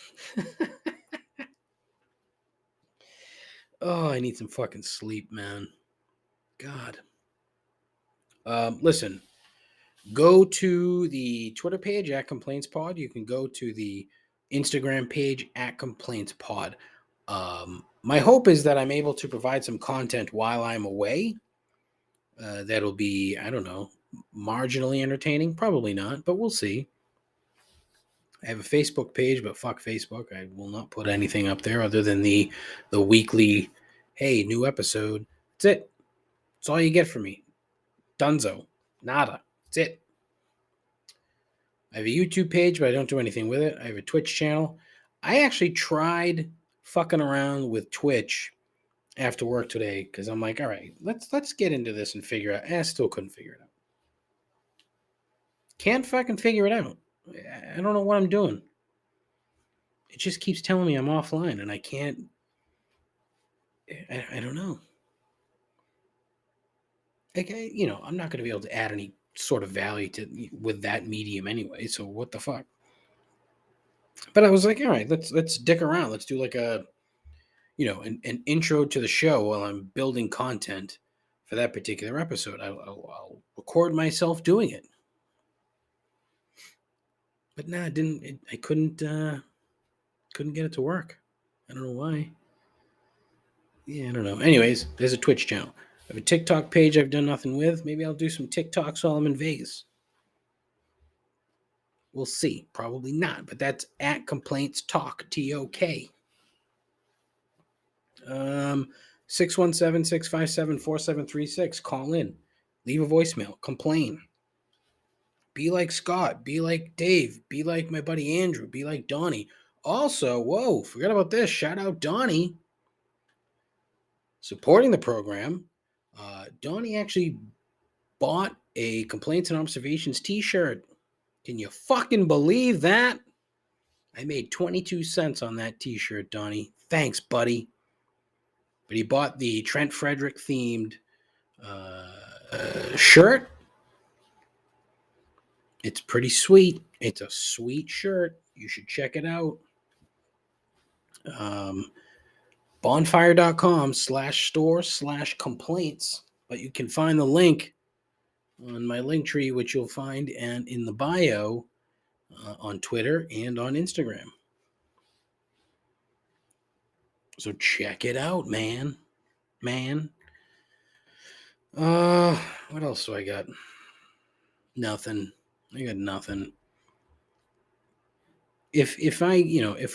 Oh, I need some fucking sleep, man. God. Listen, go to the Twitter page at Complaints Pod. You can go to the Instagram page at Complaints Pod. My hope is that I'm able to provide some content while I'm away. That'll be, I don't know, marginally entertaining. Probably not, but we'll see. I have a Facebook page, but fuck Facebook. I will not put anything up there other than the weekly, hey, new episode. That's it. That's all you get from me. Dunzo. Nada. That's it. I have a YouTube page, but I don't do anything with it. I have a Twitch channel. I actually tried fucking around with Twitch after work today because I'm like, all right, let's get into this and figure it out. I still couldn't figure it out. Can't fucking figure it out. I don't know what I'm doing. It just keeps telling me I'm offline, and I can't. I don't know. Like, I'm not going to be able to add any sort of value with that medium anyway. So what the fuck? But I was like, all right, let's dick around. Let's do like a, an intro to the show while I'm building content for that particular episode. I'll record myself doing it. But nah, I couldn't get it to work. I don't know why. Yeah, I don't know. Anyways, there's a Twitch channel. I have a TikTok page I've done nothing with. Maybe I'll do some TikToks while I'm in Vegas. We'll see. Probably not, but that's at Complaints Talk, TOK. 617-657-4736. Call in. Leave a voicemail. Complain. Be like Scott. Be like Dave. Be like my buddy Andrew. Be like Donnie. Also, whoa, forgot about this. Shout out Donnie. Supporting the program. Donnie actually bought a Complaints and Observations t-shirt. Can you fucking believe that? I made 22 cents on that t-shirt, Donnie. Thanks, buddy. But he bought the Trent Frederick themed shirt. It's pretty sweet. It's a sweet shirt. You should check it out. Bonfire.com/store/complaints. But you can find the link on my link tree, which you'll find and in the bio on Twitter and on Instagram. So check it out, man. What else do I got? Nothing. I got nothing. If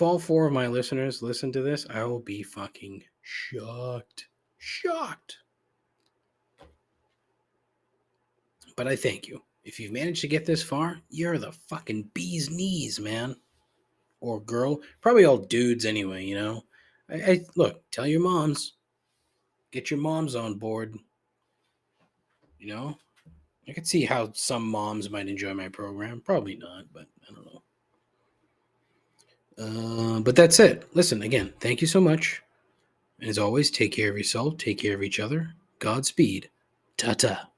all four of my listeners listen to this, I will be fucking shocked. But I thank you. If you've managed to get this far, you're the fucking bee's knees, man. Or girl. Probably all dudes anyway, I look, tell your moms. Get your moms on board. I could see how some moms might enjoy my program. Probably not, but I don't know. But that's it. Listen, again, thank you so much. And as always, take care of yourself. Take care of each other. Godspeed. Ta-ta.